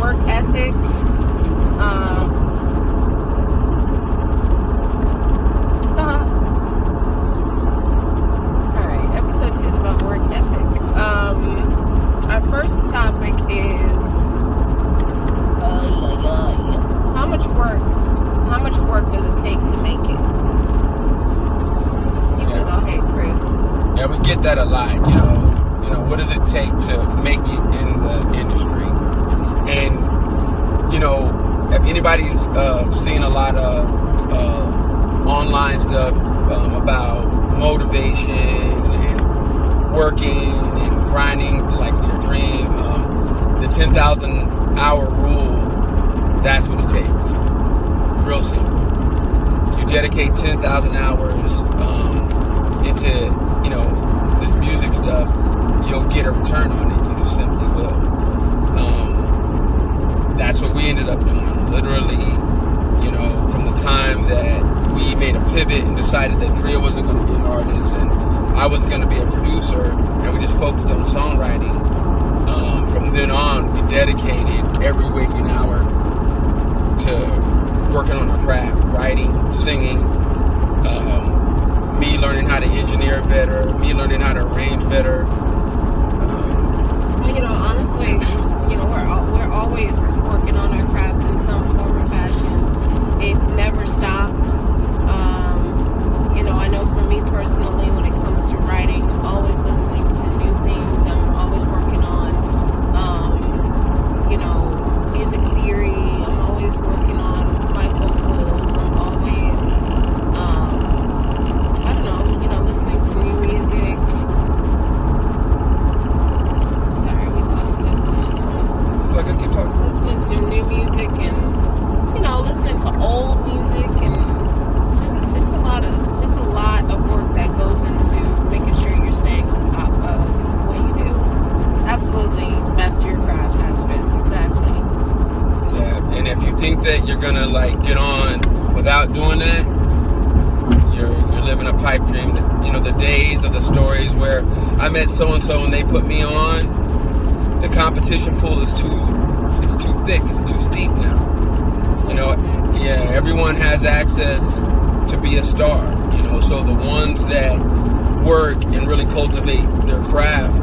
work ethic. Alright, episode 2 is about work ethic. Our first topic is how much work does it take to make it? You can go ahead, Chris. Yeah, we get that a lot, you know, what does it take to make it in the industry? And, you know, if anybody's seen a lot of online stuff about motivation and working and grinding like for your dream, the 10,000 hour rule, that's what it takes. Real simple. You dedicate 10,000 hours into, you know, this music stuff, you'll get a return on it. You just simply will. That's what we ended up doing. Literally, you know, from the time that we made a pivot and decided that Drea wasn't going to be an artist and I was going to be a producer, and we just focused on songwriting. From then on, we dedicated every waking hour to working on our craft, writing, singing, me learning how to engineer better, me learning how to arrange better. You know, honestly, you know, we're always working on our craft in some form or fashion. It never stops. You know, I know for me personally, when it comes to writing, I'm always listening to new things. I'm always working on, you know, music theory. I'm always working on my vocals. I'm always, I don't know, you know, listening to new music. Sorry, we lost it on this one. It's like I keep talking. Listening to new music and, you know, listening to old music and just, it's a lot of work that goes into making sure you're staying on top of what you do. Absolutely, master your craft, hazardous, exactly. Yeah, and if you think that you're gonna like get on without doing that, you're living a pipe dream. You know, the days of the stories where I met so and so and they put me on, the competition pool is too thick, it's too steep now. You know, yeah, everyone has access to be a star. You know, so the ones that work and really cultivate their craft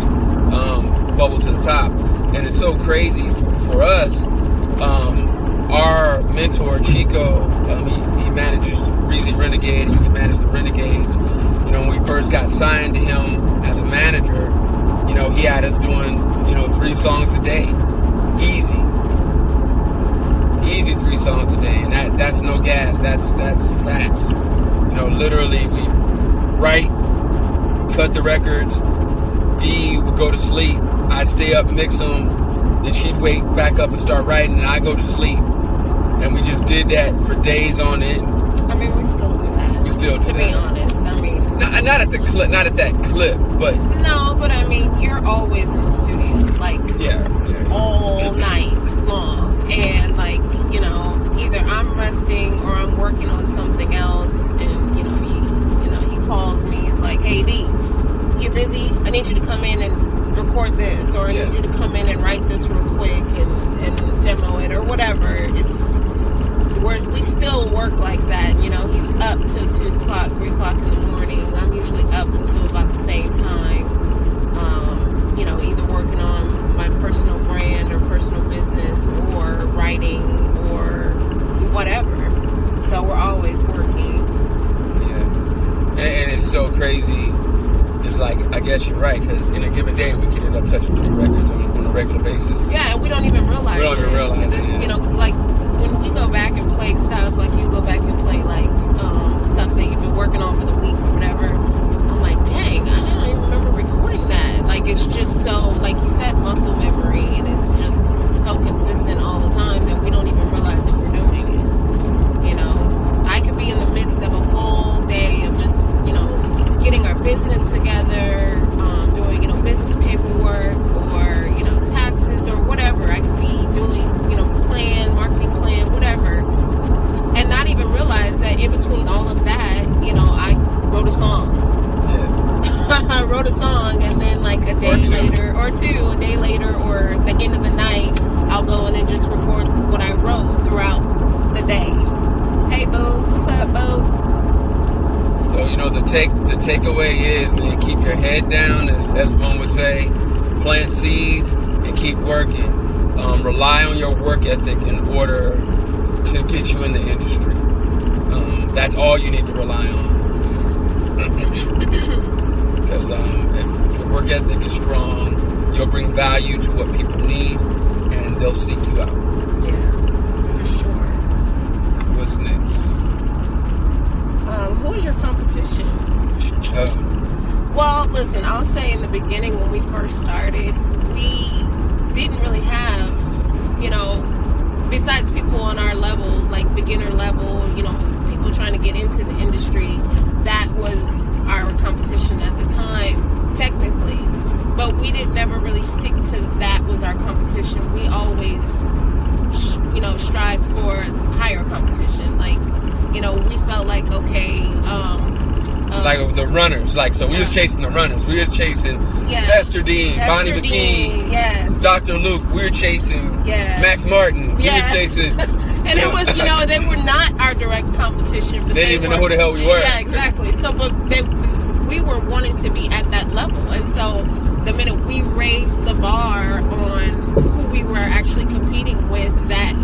bubble to the top. And it's so crazy for us. Our mentor Chico, he manages Breezy Renegade. He used to manage the Renegades. You know, when we first got signed to him as a manager, you know, he had us doing, you know, 3 songs a day, easy 3 songs a day, and that's no gas. That's facts. You know, literally, we write, cut the records. Dee would go to sleep. I'd stay up, mix them. Then she'd wake back up and start writing, and I'd go to sleep. And we just did that for days on end. I mean, we still do that. We still do that. To be honest, I mean... Not at that clip, but... No, but I mean, you're always in the studio, like, all night long. And, like, you know, either I'm resting or I'm working on something else, and, you know, he calls me, like, hey, D, you're busy? I need you to come in and record this, or I need you to come in and write this real quick and demo it, or whatever. We still work like that, you know. He's up till 2 o'clock, 3 o'clock in the morning. I'm usually up until about the same time, you know, either working on my personal brand or personal business or writing or whatever. So we're always working. Yeah. And it's so crazy. It's like, I guess you're right, because in a given day, we can end up touching 3 records on a regular basis. Yeah, and we don't even realize it. We don't even realize it. You know, because, like, when we go back and play stuff, like, you go back and play, like, stuff that you've been working on for the week or whatever, I'm like, dang, I don't even remember recording that. Like, it's just so, like you said, muscle memory, and it's just so consistent all the time that we don't even realize that we're doing it. You know, I could be in the midst of a whole day of just, you know, getting our business together, doing, you know, business paperwork, or, you know, taxes or whatever. I could be doing, you know, marketing plan, whatever, and not even realize that in between all of that, you know, I wrote a song. I wrote a song, and then like a day later, or a day later, or the I'll go in and just record what I wrote throughout the day. Hey, boo, what's up, boo? So, the takeaway is, man, keep your head down, as one would say, plant seeds, and keep working. Rely on your work ethic in order to get you in the industry. That's all you need to rely on. Because if your work ethic is strong, you'll bring value to what people need, and they'll seek you out. Yeah, for sure. What's next? Who is your competition? Well, listen, I'll say in the beginning when we first started, we didn't really have, besides people on our level, like beginner level, people trying to get into the industry, that was our competition at the time, technically. But we didn't never really stick to that was our competition. We always, strived for higher competition. Like, we felt like, okay, like the runners, so we was chasing the runners. We was chasing Esther Dean, Bonnie McKee, yes, Dr. Luke. We were chasing Max Martin. We were chasing, and it was, they were not our direct competition. But they didn't even know who the hell we were. Yeah, exactly. So, but we were wanting to be at that level, and so the minute we raised the bar on who we were actually competing with, that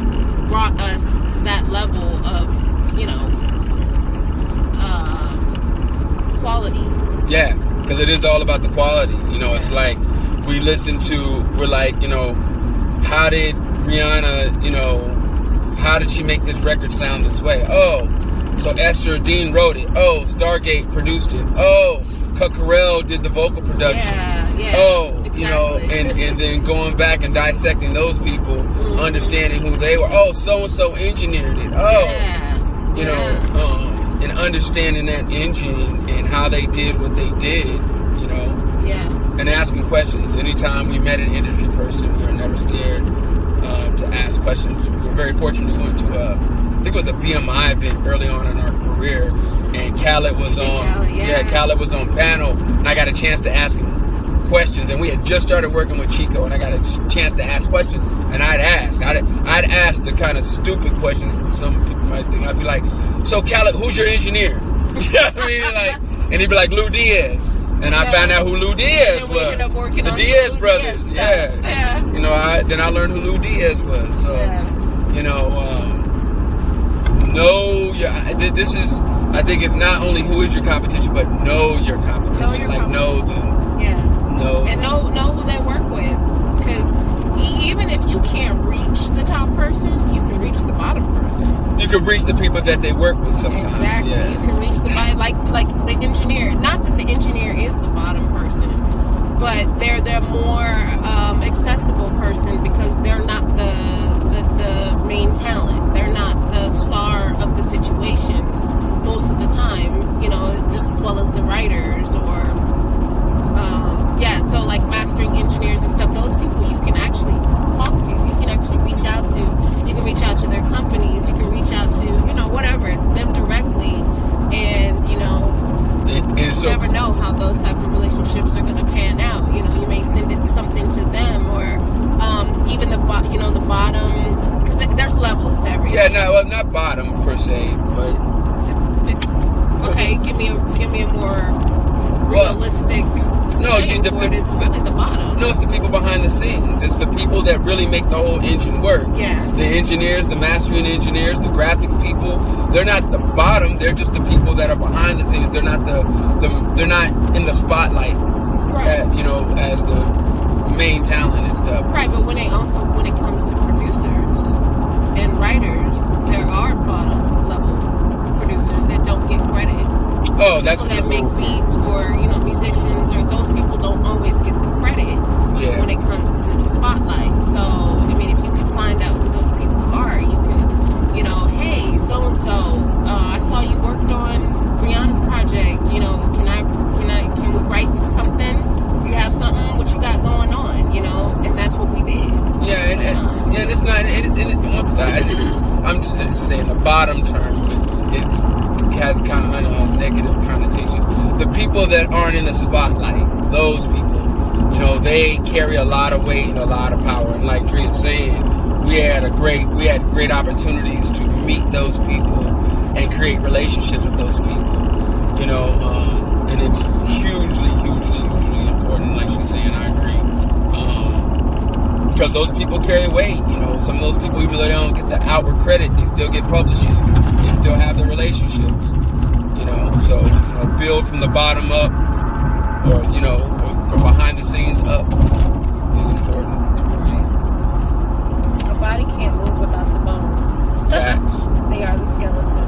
brought us to that level of, quality. Yeah, because it is all about the quality. It's like we're like, how did Rihanna, how did she make this record sound this way? Oh, so Esther Dean wrote it. Oh, Stargate produced it. Oh, Carell did the vocal production. Yeah, oh, exactly. and then going back and dissecting those people, understanding who they were. Oh, so-and-so engineered it. Oh, and understanding that engine and how they did what they did, and asking questions. Anytime we met an industry person, we were never scared to ask questions. We were very fortunate. We went to I think it was a BMI event early on in our career, and Khaled was on. Khaled was on panel, and I got a chance to ask him questions. And we had just started working with Chico, and I got a chance to ask questions. And I'd ask the kind of stupid questions some people might think. I'd be like, "So Khaled, who's your engineer?" You know what I mean? And he'd be like, "Lou Diaz." And I found out who Lou Diaz was. The Diaz brothers. Then I learned who Lou Diaz was. So, this is, I think it's not only who is your competition, but know your competition. Know them. Yeah. And know who they work with. Because even if you can't reach the top person, you can reach the bottom person. You can reach the people that they work with sometimes. Exactly. Yeah. You can reach the bottom, like the engineer. Not that the engineer is the bottom person, but they're more accessible person because they're not the main talent. They're not the star of the situation most of the time. Just as well as the writers or so like mastering engineers and stuff. Those people you can actually talk to. You can actually reach out to. You can reach out to their companies. You can reach out to whatever, them directly, and you never know how those type of relationships are going to pan out. You may send it something to them, or even the bottom, because there's levels to everything. Yeah, not bottom per se, but okay. Give me a more realistic. It's really the bottom. No, it's the people behind the scenes. It's the people that really make the whole engine work. Yeah. The engineers, the mastering engineers, the graphics people. They're not the bottom. They're just the people that are behind the scenes. They're not they're not in the spotlight. Right. As the main talent and stuff. Right, but when it comes to producers and writers, there are bottom level producers that don't get credit. Oh, that's people that make beats or musicians, or those people don't always get the credit when it comes to the spotlight. So I mean, if you can find out who those people are, you can, hey, so and so, I saw you worked on Rihanna's project. Can we write to something? You have something? What you got going on? And that's what we did. Yeah, and it's not. I'm just saying the bottom term. It has kind of negative connotations. The people that aren't in the spotlight, those people, they carry a lot of weight and a lot of power. And like Tree is saying, had great opportunities to meet those people and create relationships with those people. You know, and it's hugely important. Like she's saying, I agree. Because those people carry weight. You know, some of those people, even though they don't get the outward credit, they still get publishing. They still have the relationships. You know, so build from the bottom up, or from behind the scenes up is important. Right. The body can't move without the bones. Facts. They are the skeleton.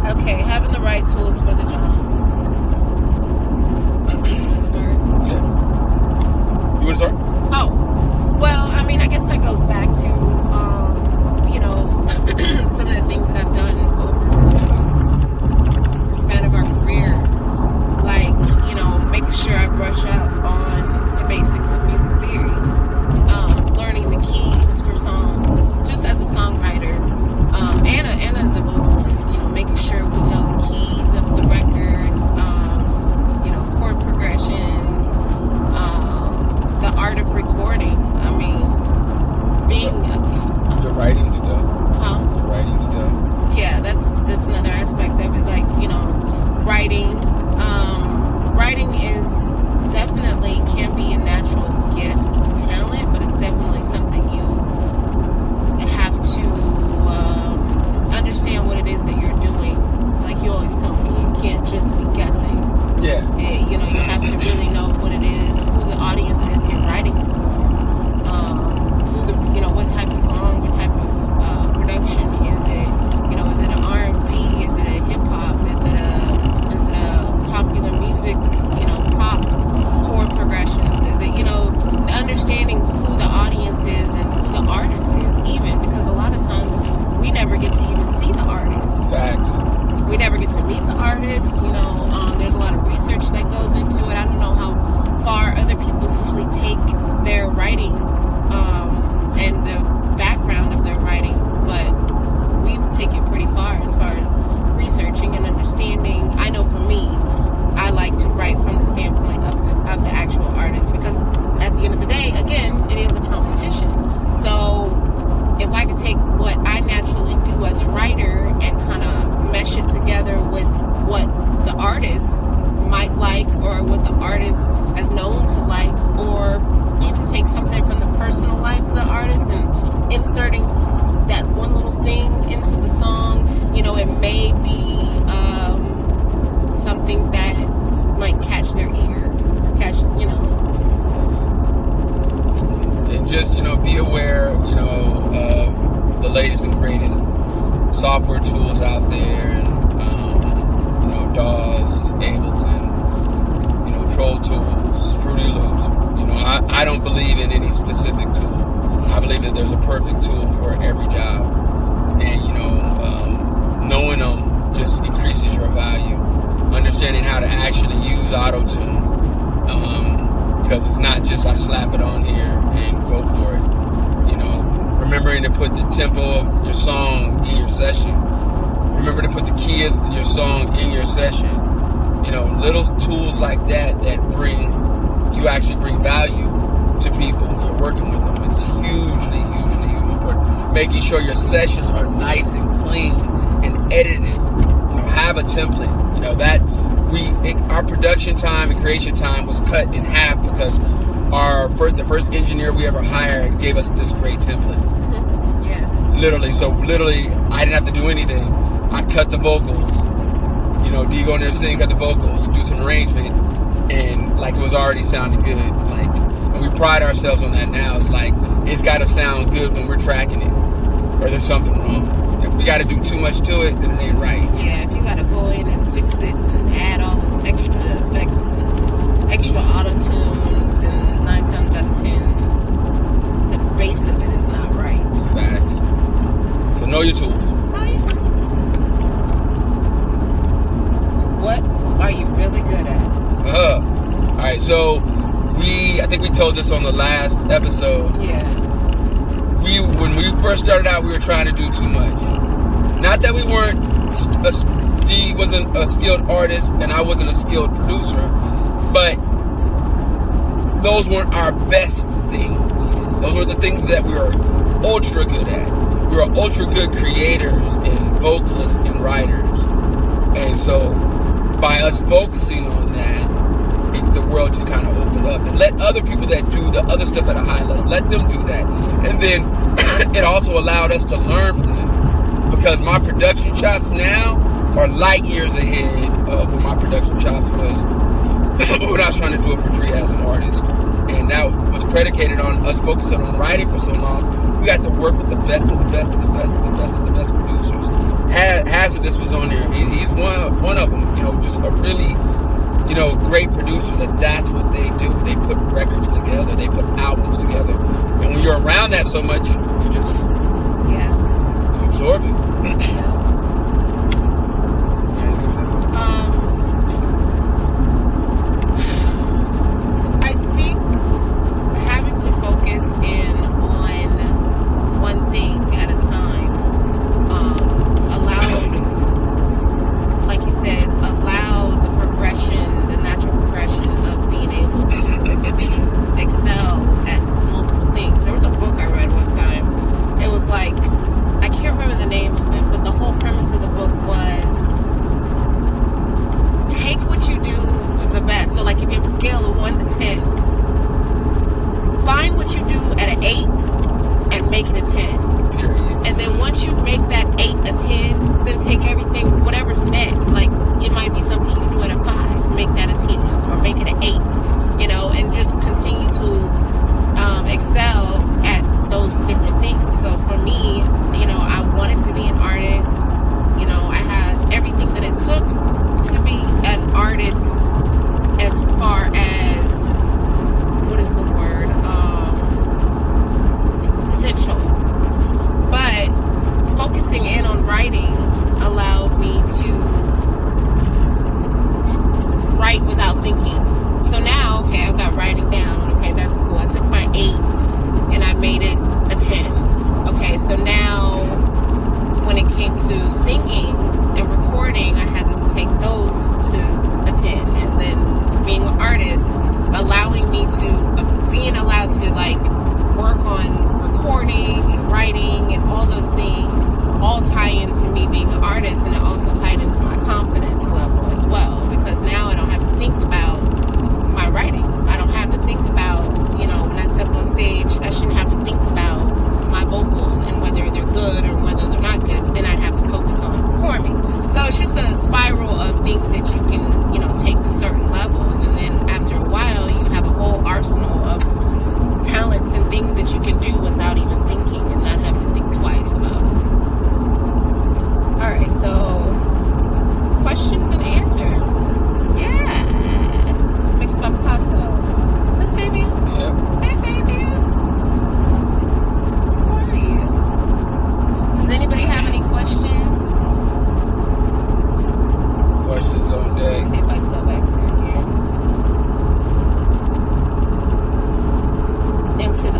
Okay, having the right tools for the job. Start. Yeah. You want to start? Oh, well, I mean, I guess that goes back to, some of the things that I've done over the span of our career. Like, making sure I brush up on the basics of music theory. Learning the keys for songs, just as a songwriter, and as a vocalist, making sure we know the keys of the records, chord progressions, the art of recording. I mean, being the writing stuff. The writing stuff. Yeah, that's another aspect of it. Like, writing. Writing is definitely can be a natural gift, talent, but it's definitely something you have to understand what it is that you're doing. Like you always tell me, you can't just be guessing. Yeah. You have to really know what it is, who the audience is you're writing for, what type of song, what type of production is it? Is it an R&B? Is it a hip hop? Is it a popular music? Pop chord progressions? Is it understanding who the audience is and who the artist is, even because a lot of times we never get to even see the artist. Facts. We never get to meet the artist. There's a lot of research that goes into it. I don't know how far other people usually take their writing and the background of their writing, but we take it pretty far as researching and understanding. I know for me, I like to write from the standpoint of the actual artist, because at the end of the day, again, it is a competition. So if I could take what I naturally do as a writer and kind of mesh it together with what the artist might like, or what the artist is known to like, or even take something from the personal life of the artist and inserting that one little thing into the song, it may be something that might catch their ear, And just, be aware, of the latest and greatest software tools out there, and, DAWs, Ableton, Pro Tools, Fruity Loops. I don't believe in any specific tool. I believe that there's a perfect tool for every job. And, knowing them just increases your value. Understanding how to actually use auto-tune. Because it's not just I slap it on here and go for it. Remembering to put the tempo of your song in your session. Remember to put the key of your song in your session. Little tools like that you actually bring value to people when you're working with them. It's hugely important. Making sure your sessions are nice and clean and edited. Have a template. Our production time and creation time was cut in half because the first engineer we ever hired gave us this great template. Yeah. Literally, I didn't have to do anything. I'd cut the vocals. D go in there, sing, cut the vocals, do some arrangement, and like it was already sounding good. And we pride ourselves on that now. It's like it's got to sound good when we're tracking it, or there's something wrong. If we got to do too much to it, then it ain't right. Yeah, if you got to go in and fix it and add all this extra effects and extra auto-tune, then 9 times out of 10, the base of it is not right. Facts. So know your tools. What are you really good at? All right, so I think we told this on the last episode. Yeah. When we first started out, we were trying to do too much. Not that we weren't, Dee wasn't a skilled artist and I wasn't a skilled producer, but those weren't our best things. Those those were the things that we were ultra good at. We were ultra good creators and vocalists and writers. And so by us focusing on that, the world just kind of opened up. And let other people that do the other stuff at a high level, let them do that. And then it also allowed us to learn from them. Because my production chops now are light years ahead of what my production chops was when I was trying to do it for Tree as an artist. And that was predicated on us focusing on writing for so long. We got to work with the best of the best of the best of the best of the best producers. Hazardous was on there. He's one of them. Just a really, great producer. That's what they do. They put records together. They put albums together. And when you're around that so much, you just you absorb it. Into